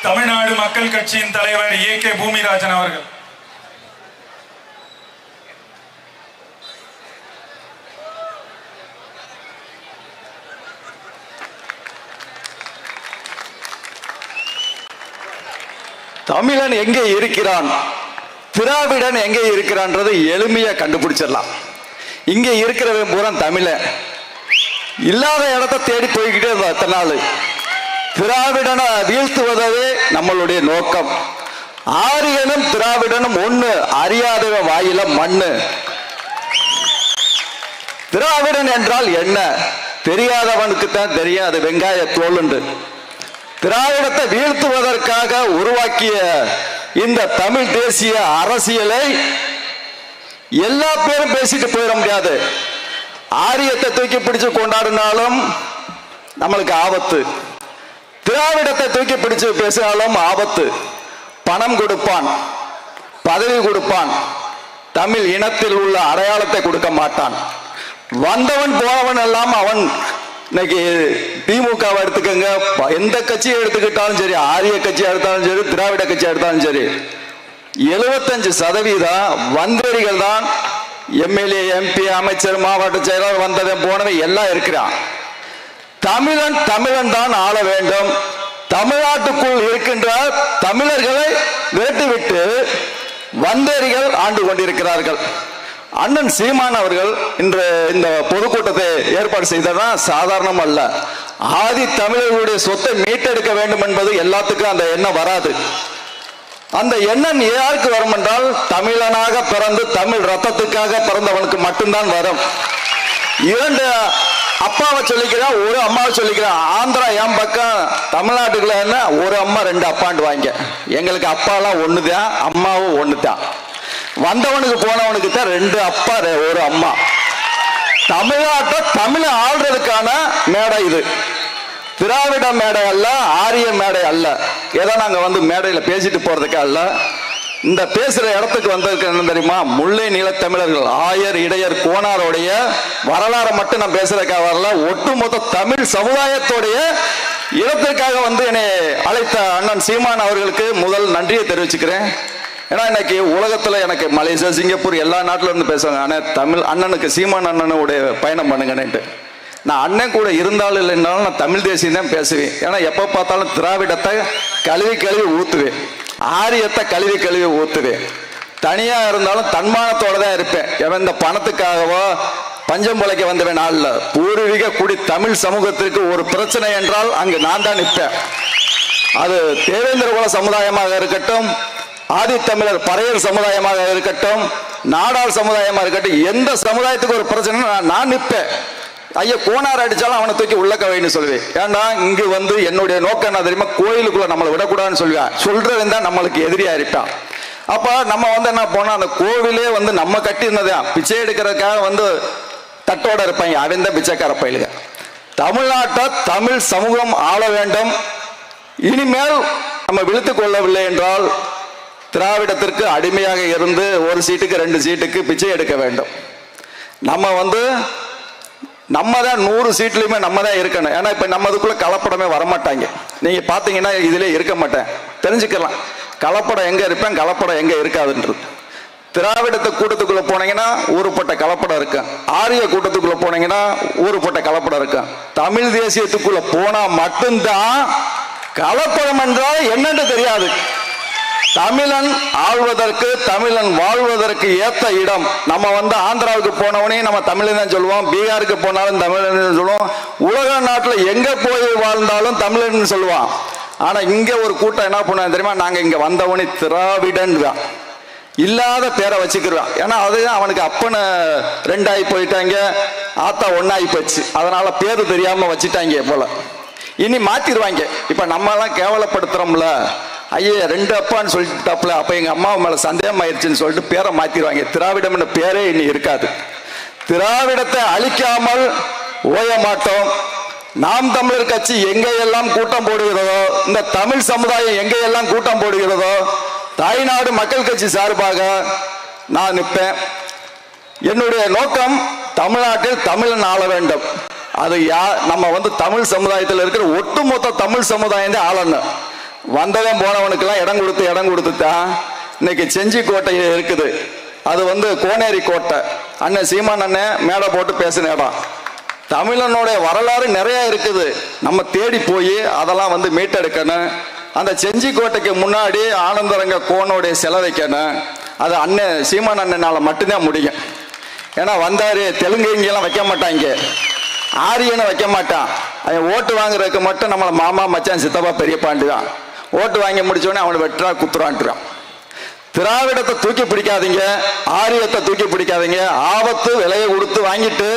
தமிழ்நாடு மக்கள் கட்சியின் தலைவர் ஏ.கே. பூமிராஜன் அவர்கள். தமிழன் எங்கே இருக்கிறான், திராவிடன் எங்கே இருக்கிறான்றது எளிமையா கண்டுபிடிச்சிடலாம். இங்கே இருக்கிறவன் பூரா தமிழன், இல்லாத இடத்த தேடி போய்கிட்டே இருந்தோம் அத்தனை நாள். திராவிடனை வீழ்த்துவதே நம்மளுடைய நோக்கம். ஆரியனும் திராவிடனும் ஒண்ணு, அறியாதவ வாயில மண்ணு. திராவிடன் என்றால் என்ன தெரியாதவனுக்கு தான் தெரியாது வெங்காய தோலுண்டு. திராவிடத்தை வீழ்த்துவதற்காக உருவாக்கிய இந்த தமிழ் தேசிய அரசியலை எல்லா பேரும் பேசிட்டு போயிட முடியாது. ஆரியத்தை தூக்கி பிடிச்சு கொண்டாடினாலும் நம்மளுக்கு ஆபத்து, திராவிடத்தை தூக்கி பிடிச்சு பேசினாலும் ஆபத்து. பணம் கொடுப்பான், பதவி கொடுப்பான், தமிழ் இனத்தில் உள்ள அடையாளத்தை கொடுக்க மாட்டான். வந்தவன் போனவன் எல்லாம் அவன். இன்னைக்கு திமுகவை எடுத்துக்கங்க, எந்த கட்சியை எடுத்துக்கிட்டாலும் சரி, ஆரிய கட்சியை எடுத்தாலும் சரி, திராவிட கட்சியை எடுத்தாலும் சரி, 75% வந்தவர்கள் தான் எம்எல்ஏ, எம்பி, அமைச்சர், மாவட்ட செயலாளர், வந்தவன் போனவன் எல்லாம் இருக்கிறான். தமிழன் தமிழன் தான் ஆள வேண்டும். தமிழ்நாட்டுக்குள் இருக்கின்ற தமிழர்களை விரட்டிவிட்டு வந்தேரிகள் ஆண்டு கொண்டிருக்கிறார்கள். அண்ணன் சீமான் அவர்கள் இன்று இந்த பொதுக்கூட்டத்தை ஏற்பாடு செய்ததா சாதாரணம் அல்ல. ஆதி தமிழர்களுடைய சொத்தை மீட்டெடுக்க வேண்டும் என்பது எல்லாத்துக்கும் அந்த எண்ணம் வராது. அந்த எண்ணம் யாருக்கு வரும் என்றால் தமிழனாக பிறந்து தமிழ் ரத்தத்துக்காக பிறந்தவனுக்கு மட்டும்தான் வரும். 2 அப்பாவை சொல்லிக்கிறேன், ஒரு அம்மாவை சொல்லிக்கிறேன். ஆந்திரா என் பக்கம், தமிழ்நாட்டுக்குள்ள என்ன ஒரு அம்மா 2 அப்பாண்டு வாங்க. எங்களுக்கு அப்பாலாம் ஒண்ணுதான், அம்மாவும் ஒண்ணுதான். வந்தவனுக்கு போனவனுக்கு தான் 2 அப்பா ஒரு அம்மா. தமிழ்நாட்டை தமிழை ஆள்றதுக்கான மேடை இது. திராவிட மேடை அல்ல, ஆரிய மேடை அல்ல. ஏதோ நாங்க மேடையில பேசிட்டு போறதுக்கு அல்ல. இந்த பேசுற இடத்துக்கு வந்ததுக்கு என்ன தெரியுமா, முல்லை நிலத்தமிழர்கள், ஆயர், இடையர், கோனாரோடைய வரலாறு மட்டும் நான் பேசுறதுக்காக வரல, ஒட்டுமொத்த தமிழ் சமுதாயத்தோடைய இடத்திற்காக என்னை அழைத்த அண்ணன் சீமான் அவர்களுக்கு முதல் நன்றியை தெரிவிச்சுக்கிறேன். ஏன்னா இன்னைக்கு உலகத்துல எனக்கு மலேசியா, சிங்கப்பூர் எல்லா நாட்டுல இருந்து பேசுவாங்க. ஆனால் தமிழ் அண்ணனுக்கு, சீமான் அண்ணனுடைய பயணம் பண்ணுங்கன்னுட்டு. நான் அண்ணன் கூட இருந்தாலும் இல்லைன்னாலும் நான் தமிழ் தேசியம் தான் பேசுவேன். ஏன்னா எப்போ பார்த்தாலும் திராவிடத்தை கழுவி கழுவி ஊற்றுவேன், ஆரியத்தை கழுவி கழுவி ஊற்றுவேன். தனியா இருந்தாலும் தன்மானத்தோட தான் இருப்பேன். எவன் இந்த பணத்துக்காகவோ பஞ்சம் பிழைக்க வந்தவன் நாளில் பூர்வீக குடி தமிழ் சமூகத்திற்கு ஒரு பிரச்சனை என்றால் அங்கு நான் தான் நிற்பேன். அது தேவேந்திர குல சமுதாயமாக இருக்கட்டும், ஆதித்தமிழர் பறையர் சமுதாயமாக இருக்கட்டும், நாடார் சமுதாயமாக இருக்கட்டும், எந்த சமுதாயத்துக்கு ஒரு பிரச்சனை நான் நிற்பேன். ஐயா கோனார் அடிச்சாலும் அவனை தூக்கி உள்ளக்க வைன்னு சொல்லுவேன். ஏன்னா இங்கு என்னுடைய நோக்கம் என்ன தெரியுமா, கோயிலுக்குள்ள நம்மளை விடக்கூடாதுன்னு சொல்லுவேன். சொல்றவன் தான் நம்மளுக்கு எதிரியா இருப்பான். அப்ப நம்ம என்ன போனா, அந்த கோவிலே நம்ம கட்டி இருந்ததான் பிச்சை எடுக்கிறதுக்காக தட்டோட இருப்பாங்க. அவன் தான் பிச்சைக்கார பயிலுங்க. தமிழ்நாட்டை தமிழ் சமூகம் ஆள வேண்டும். இனிமேல் நம்ம விழுத்து கொள்ளவில்லை என்றால் திராவிடத்திற்கு அடிமையாக இருந்து 1 சீட்டுக்கு 2 சீட்டுக்கு பிச்சை எடுக்க வேண்டும். நம்ம தான் 100 சீட்லையுமே நம்ம தான் இருக்கணும். ஏன்னா இப்ப நம்ம அதுக்குள்ள கலப்படமே வரமாட்டாங்க. நீங்க பாத்தீங்கன்னா இதுல இருக்க மாட்டேன், தெரிஞ்சுக்கலாம் கலப்படம் எங்க இருப்பேன், கலப்படம் எங்க இருக்காதுன்றது. திராவிடத்தை கூட்டத்துக்குள்ள போனீங்கன்னா ஊருப்பட்ட கலப்படம் இருக்கு, ஆரிய கூட்டத்துக்குள்ள போனீங்கன்னா ஊருப்பட்ட கலப்படம் இருக்கு. தமிழ் தேசியத்துக்குள்ள போனா மட்டும்தான் கலப்படம் என்றால் என்னன்னு தெரியாது. தமிழன் ஆள்வதற்கு, தமிழன் வாழ்வதற்கு ஏத்த இடம். நம்ம ஆந்திராவுக்கு போனவனே நம்ம தமிழன் தான் சொல்லுவோம், பீகாருக்கு போனாலும் தமிழன் சொல்லுவோம், உலக நாட்டில் எங்க போய் வாழ்ந்தாலும் தமிழன் சொல்லுவான். ஆனா இங்க ஒரு கூட்டம் என்ன பண்ண தெரியுமா, நாங்க இங்க வந்தவனே திராவிடன் தான், இல்லாத பேரை வச்சுக்கிறான். ஏன்னா அதுதான் அவனுக்கு அப்பனை 2 ஆகி போயிட்டாங்க, ஆத்தா 1 ஆகி போச்சு. அதனால பேரு தெரியாம வச்சுட்டாங்க போல. இனி மாத்திடுவாங்க. இப்ப நம்ம எல்லாம் கேவலப்படுத்துறோம்ல, ஐயே 2 அப்பான்னு சொல்லிட்டாப்புல, அப்ப எங்க அம்மா மேல சந்தேகம் ஆயிடுச்சுன்னு சொல்லிட்டு பேரை மாத்திடுவாங்க. திராவிடம் பேரே இனி இருக்காது. திராவிடத்தை அழிக்காமல் ஓய மாட்டோம். நாம் தமிழர் கட்சி எங்கெல்லாம் கூட்டம் போடுகிறதோ, இந்த தமிழ் சமுதாயம் எங்கெல்லாம் கூட்டம் போடுகிறதோ, தாய்நாடு மக்கள் கட்சி சார்பாக நான் நிற்பேன். என்னுடைய நோக்கம் தமிழ்நாட்டில் தமிழன் ஆள வேண்டும். அது நம்ம தமிழ் சமுதாயத்தில் இருக்கிற ஒட்டுமொத்த தமிழ் சமுதாயம் ஆளணும். வந்தவன் போனவனுக்கெல்லாம் இடம் கொடுத்துட்டான். இன்னைக்கு செஞ்சி கோட்டை இருக்குது, அது வந்து கோனேரி கோட்டை. அண்ணன் சீமான் அண்ணன் மேடை போட்டு பேசின இடம். தமிழனுடைய வரலாறு நிறைய இருக்குது, நம்ம தேடி போய் அதெல்லாம் வந்து மீட்டெடுக்கணும். அந்த செஞ்சி கோட்டைக்கு முன்னாடி ஆனந்தரங்க கோனுடைய சிலை வைக்கணும். அது அண்ணன் சீமான் அண்ணனால மட்டும்தான் முடியும். ஏன்னா வந்தாரு, தெலுங்கு இங்கெல்லாம் வைக்க மாட்டாங்க, ஆரியனை வைக்க மாட்டான். அவன் ஓட்டு வாங்குறதுக்கு மட்டும் நம்மளை மாமா மச்சான் சித்தப்பா பெரியப்பாண்டு தான். ஓட்டு வாங்கி முடிச்சோடனே அவனை வெட்டுறா குத்துறான்ட்டுறான். திராவிடத்தை தூக்கி பிடிக்காதீங்க, ஆரியத்தை தூக்கி பிடிக்காதீங்க. ஆபத்து விலையை கொடுத்து வாங்கிட்டு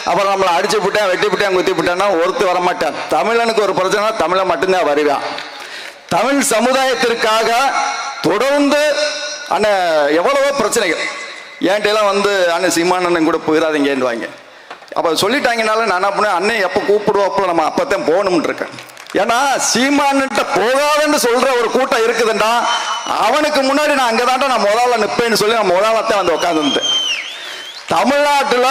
அப்புறம் நம்மளை அடிச்சு விட்டேன் வெட்டி விட்டேன் குத்தி விட்டேன்னா ஒருத்தர் வரமாட்டான். தமிழனுக்கு ஒரு பிரச்சனை, தமிழை மட்டும்தான் வருவான். தமிழ் சமுதாயத்திற்காக தொடர்ந்து அண்ணன் எவ்வளவோ பிரச்சனைகள். என்கிட்டலாம் வந்து அண்ணன் சீமான் அண்ணன் கூட போயிடாதீங்கன்னு வாங்க. அப்போ சொல்லிட்டாங்கனால நான் என்ன பண்ணேன், அண்ணன் எப்போ கூப்பிடுவோப்போ நம்ம அப்போத்தான் போகணும்னு இருக்கேன். ஏன்னா சீமான்கிட்ட போகாதுன்னு சொல்ற ஒரு கூட்டம் இருக்குதுண்டா, அவனுக்கு முன்னாடி நான் அங்கதான்டா நான் முதல்ல நிற்பேன்னு சொல்லி நான் முதலத்தான் வந்து உட்காந்துருந்தேன். தமிழ்நாட்டில்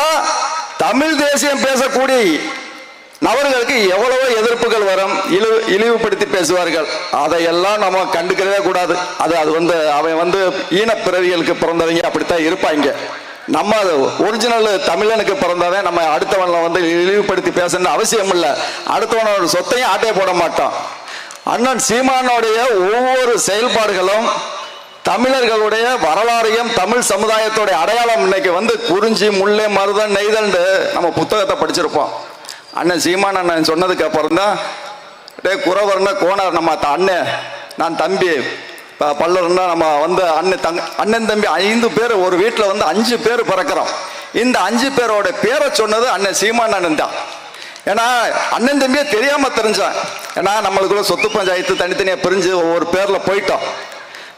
தமிழ் தேசியம் பேசக்கூடிய நபர்களுக்கு எவ்வளவோ எதிர்ப்புகள் வரும், இழிவுபடுத்தி பேசுவார்கள். அதையெல்லாம் நம்ம கண்டுக்கிறதே கூடாது. அது வந்து அவன் வந்து ஈனப்பிறவிகளுக்கு பிறந்தவங்க அப்படித்தான் இருப்பாங்க. நம்ம ஒரிஜினல் தமிழனுக்கு பிறந்தவன் நம்ம அடுத்தவனை வந்து இழிவுபடுத்தி பேசணும்னு அவசியம் இல்லை. அடுத்தவனோட சொத்தையும் ஆட்டையை போட மாட்டான். அண்ணன் சீமானுடைய ஒவ்வொரு செயல்பாடுகளும் தமிழர்களுடைய வரலாறையும் தமிழ் சமுதாயத்தோடைய அடையாளம் இன்னைக்கு வந்து குறிஞ்சி முல்லை மருதன் நெய்தல் நம்ம புத்தகத்தை படிச்சிருப்போம். அண்ணன் சீமான் அண்ணன் சொன்னதுக்கு அப்புறம் தான் குறவர்னா கோணர் நம்ம அண்ணன் நான் தம்பி பல்லர்னா நம்ம வந்து அண்ணன் தம்பி 5 பேர் ஒரு வீட்டில் வந்து 5 பேர் பிறக்கிறோம். இந்த 5 பேரோட பேரை சொன்னது அண்ணன் சீமான் அண்ணன் தான். ஏன்னா அண்ணன் தம்பியே தெரியாம தெரிஞ்சான். ஏன்னா நம்மளுக்குள்ள சொத்து பஞ்சாயத்து தனித்தனியா பிரிஞ்சு ஒவ்வொரு பேர்ல போயிட்டோம்.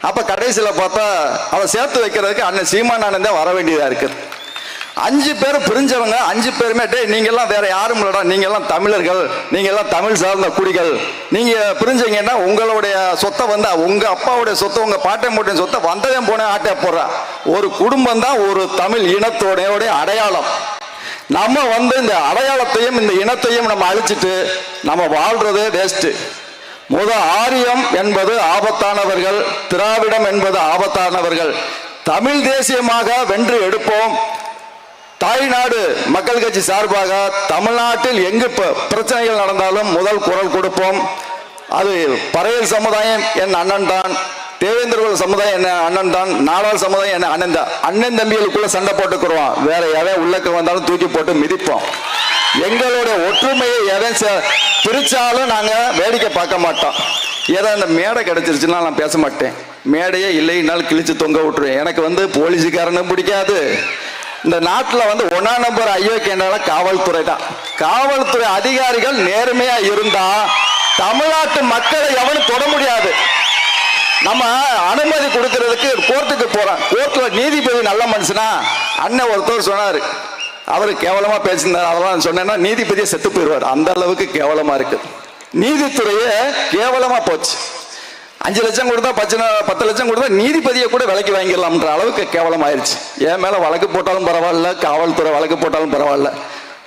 அப்ப கடைசியில் பார்த்தா அவரை சேர்த்து வைக்கிறதுக்கு அண்ணன் சீமான் அண்ணன் தான் வர வேண்டியதா இருக்குது. 5 பேர் பிரிஞ்சவங்க 5 பேருமே நீங்கெல்லாம் வேற யாரும் இல்லடா, நீங்கெல்லாம் தமிழர்கள், நீங்கெல்லாம் தமிழ் சார்ந்த குடிகள், நீங்க பிரிஞ்சீங்கன்னா உங்களுடைய சொத்தை வந்து உங்க அப்பாவுடைய சொத்தை உங்க பாட்டை மூட்டையும் சொத்தை வந்ததையும் போன ஆட்டை போடுற ஒரு குடும்பம் தான் ஒரு தமிழ் இனத்தோடைய அடையாளம். நம்ம வந்து இந்த அடையாளத்தையும் இந்த இனத்தையும் நம்ம அழிச்சிட்டு நம்ம வாழ்றதே வேஸ்ட். ஆரியம் என்பது ஆபத்தானவர்கள், திராவிடம் என்பது ஆபத்தானவர்கள். தமிழ் தேசியமாக வென்று எடுப்போம். தாய்நாடு மக்கள் கட்சி சார்பாக தமிழ்நாட்டில் எங்கு பிரச்சனைகள் நடந்தாலும் முதல் குரல் கொடுப்போம். அது பறையல் சமுதாயம் என் அண்ணன் தான், தேவேந்திர சமுதாயம் என்ன அண்ணன் தான், நாடார் சமுதாயம் என்ன அண்ணன் தான். அண்ணன் தம்பிகளுக்குள்ள சண்டை போட்டுக்கிறோம், வேற எவன் உள்ளக்க வந்தாலும் தூக்கி போட்டு மிதிப்போம். எங்களுடைய ஒற்றுமையை எவன் பிரிச்சாலும் நாங்க வேடிக்கை பார்க்க மாட்டோம். ஏதோ அந்த மேடை கிடைச்சிருச்சுன்னா நான் பேச மாட்டேன். மேடையே இல்லைன்னாலும் கிழிச்சு தொங்க விட்டுருவேன். எனக்கு வந்து போலீஸுக்காரனும் பிடிக்காது. இந்த நாட்டில் வந்து 1ஆம் நம்பர் ஐயோக்கியனால காவல்துறை தான். காவல்துறை அதிகாரிகள் நேர்மையா இருந்தா தமிழ்நாட்டு மக்களை எவனும் தொட முடியாது. நம்ம அனுமதி கொடுக்கறதுக்கு கோர்ட்டுக்கு போறோம். கோர்ட்ல நீதிபதி நல்ல மனுஷனா அண்ணன் ஒருத்தர் சொன்னாரு, அவரு கேவலமா பேசினார். அதெல்லாம் சொன்னேன்னா நீதிபதியை செத்து போயிடுவார். அந்த அளவுக்கு கேவலமா இருக்கு. நீதித்துறையே கேவலமா போச்சு. 5 லட்சம் கொடுத்தா 10 லட்சம் கொடுத்தா நீதிபதியை கூட விலைக்கு வாங்கிடலாம்ன்ற அளவுக்கு கேவலம் ஆயிடுச்சு. என் மேல வழக்கு போட்டாலும் பரவாயில்ல, காவல்துறை வழக்கு போட்டாலும் பரவாயில்ல,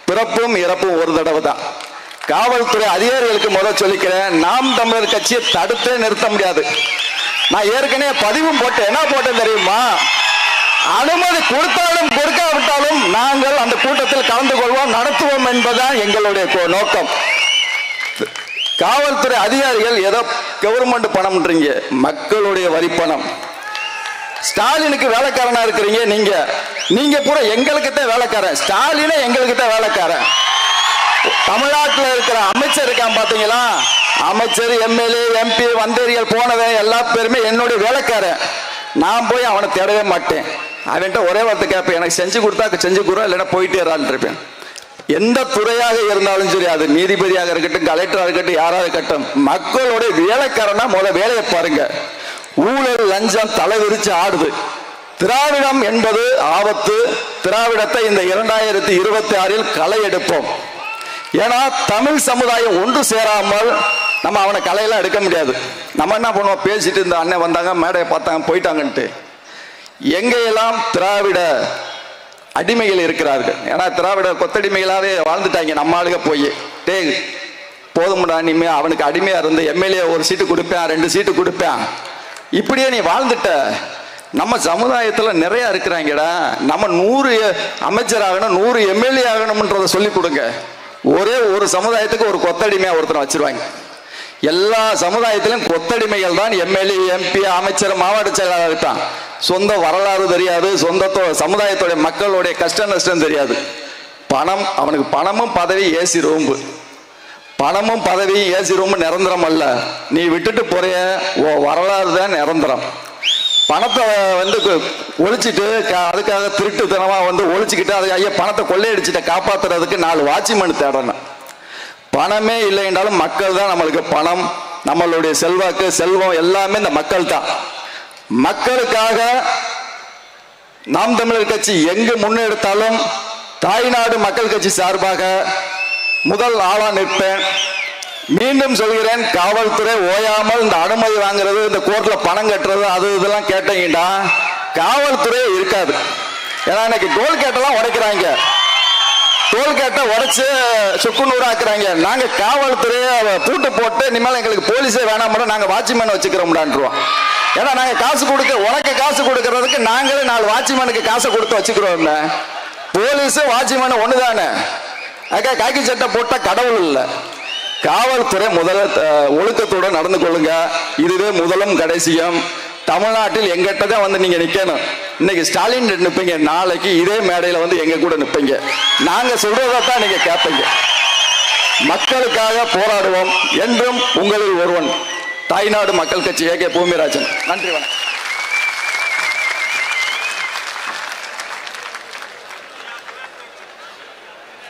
பிறப்பும் இறப்பும் ஒரு தடவை தான். காவல்துறை அதிகாரிகளுக்கு முதல் சொல்லிக்கிறேன், நாம் தமிழர் கட்சியை தடுத்தே நிறுத்த முடியாது. நான் ஏற்கனவே பதிவும் போட்டேன். என்ன போட்டேன் தெரியுமா? அனுமதி கொடுத்தாலும் கொடுக்காவிட்டாலும் நாங்கள் அந்த கூட்டத்தில் கலந்து கொள்வோம், நடத்துவோம் என்பதுதான் எங்களுடைய நோக்கம். காவல்துறை அதிகாரிகள் ஏதோ கவர்மெண்ட் பணம்ன்றீங்க, மக்களுடைய வரி பணம். ஸ்டாலினுக்கு வேலைக்காரனா இருக்கிறீங்க நீங்க பூரா எங்களுக்கு தான் வேலைக்காரன். ஸ்டாலினே எங்களுக்கு தான் வேலைக்காரன். தமிழ்நாட்டில் இருக்கிற அமைச்சர் இருக்கான் பாத்தீங்களா, அமைச்சர் எம்எல்ஏ எம்பி வந்தேரிகள் போனவன் எல்லா பேருமே என்னுடைய வேலைக்காரன். நான் போய் அவனை தேடவே மாட்டேன். அவன்கிட்ட ஒரே வார்த்தை கேட்பேன், எனக்கு செஞ்சு கொடுத்தா செஞ்சு கொடுறா, இல்லைன்னா போயிட்டே இருப்பேன். எந்த துறையாக இருந்தாலும் சரி, அது நீதிபதியாக இருக்கட்டும், கலெக்டராக இருக்கட்டும், யாராக இருக்கட்டும், மக்களுடைய வேலைக்காரனா முதல்ல வேலையை பாருங்க. ஊழல் லஞ்சம் தலைவிரிச்சு ஆடுது. திராவிடம் என்பது ஆபத்து. திராவிடத்தை இந்த 2026 களை எடுப்போம். ஏன்னா தமிழ் சமுதாயம் ஒன்று சேராமல் நம்ம அவனை கலையெல்லாம் எடுக்க முடியாது. நம்ம என்ன பண்ணுவோம், பேசிட்டு இந்த அண்ணன் வந்தாங்க, மேடையை பார்த்தாங்க, போயிட்டாங்கன்ட்டு. எங்கெல்லாம் திராவிட அடிமைகள் இருக்கிறார்கள். ஏன்னா திராவிட கொத்தடிமைகளாவே வாழ்ந்துட்டாங்க நம்ம ஆளுக போய். போதும்டா இனிமே அவனுக்கு அடிமையா இருந்து எம்எல்ஏ ஒரு சீட்டு கொடுப்பேன் 2 சீட்டு கொடுப்பேன் இப்படியே நீ வாழ்ந்துட்ட. நம்ம சமுதாயத்துல நிறைய இருக்கிறாங்கடா. நம்ம 100 அமைச்சர் ஆகணும் 100 எம்எல்ஏ ஆகணும்ன்றத சொல்லி கொடுங்க. ஒரே ஒரு சமுதாயத்துக்கு ஒரு கொத்தடிமையா ஒருத்தர் வச்சிருவாங்க. எல்லா சமுதாயத்திலும் கொத்தடிமைகள் தான் எம்எல்ஏ எம்பி அமைச்சர் மாவட்ட செயலாளர் தான். சொந்த வரலாறு தெரியாது, சமுதாயத்தோட மக்களுடைய கஷ்ட நஷ்டம் தெரியாது. பணம் அவனுக்கு பணமும் பதவி ஏசி ரூம்பு, பணமும் பதவியும் ஏசி ரூம்பு நிரந்தரம் அல்ல. நீ விட்டுட்டு போறிய வரலாறு தான் நிரந்தரம். பணத்தை ஒழிச்சிட்டு அதுக்காக திருட்டுத்தனமா ஒழிச்சுக்கிட்டு அது ஐயா பணத்தை கொள்ளையடிச்சுட்ட காப்பாத்துறதுக்கு 4 வாட்ச்மேன் தேடணும். பணமே இல்லை என்றாலும் மக்கள் தான் நம்மளுக்கு பணம், நம்மளுடைய செல்வாக்கு செல்வம் எல்லாமே இந்த மக்கள் தான். மக்களுக்காக நாம் தமிழர் கட்சி எங்கு முன்னெடுத்தாலும் தாய்நாடு மக்கள் கட்சி சார்பாக முதல் ஆளா நிற்பேன். மீண்டும் சொல்கிறேன், காவல்துறை ஓயாமல் இந்த அனுமதி வாங்குறது, இந்த கோர்ட்ல பணம் கட்டுறது, அது இதெல்லாம் கேட்டீங்கன்னா காவல்துறை இருக்காது. ஏன்னா இன்னைக்கு டோல்கேட்டெல்லாம் உடைக்கிறாங்க, டோல்கேட்டை உடைச்சு சுக்குநூறு ஆக்குறாங்க. நாங்க காவல்துறையை பூட்டு போட்டு இனிமேல் எங்களுக்கு போலீஸே வேணாம், நாங்க வாட்ச்மேன் வச்சுக்கிறோம்டான்ருவோம். ஏன்னா நாங்க காசு கொடுக்க, உனக்கு காசு கொடுக்கறதுக்கு நாங்களே 4 வாட்ச்மேனுக்கு காசை கொடுத்து வச்சுக்கிறோம். போலீஸு வாட்ச்மேன் ஒண்ணுதானே, அக்கா காக்கி சட்டை போட்டா கடவுள் இல்லை. காவல்துறை முதல்ல ஒழுக்கத்தோட நடந்து கொள்ளுங்க. இதுவே முதலும் கடைசியும். தமிழ்நாட்டில் எங்கிட்ட தான் நீங்க நிக்கணும். இன்னைக்கு ஸ்டாலின் நிற்பீங்க, நாளைக்கு இதே மேடையில எங்க கூட நிற்பீங்க. நாங்க சொல்றதான் நீங்க கேட்பீங்க. மக்களுக்காக போராடுவோம். என்றும் உங்களில் ஒருவன், தாய்நாடு மக்கள் கட்சி ஏகே பூமிராஜன். நன்றி, வணக்கம்.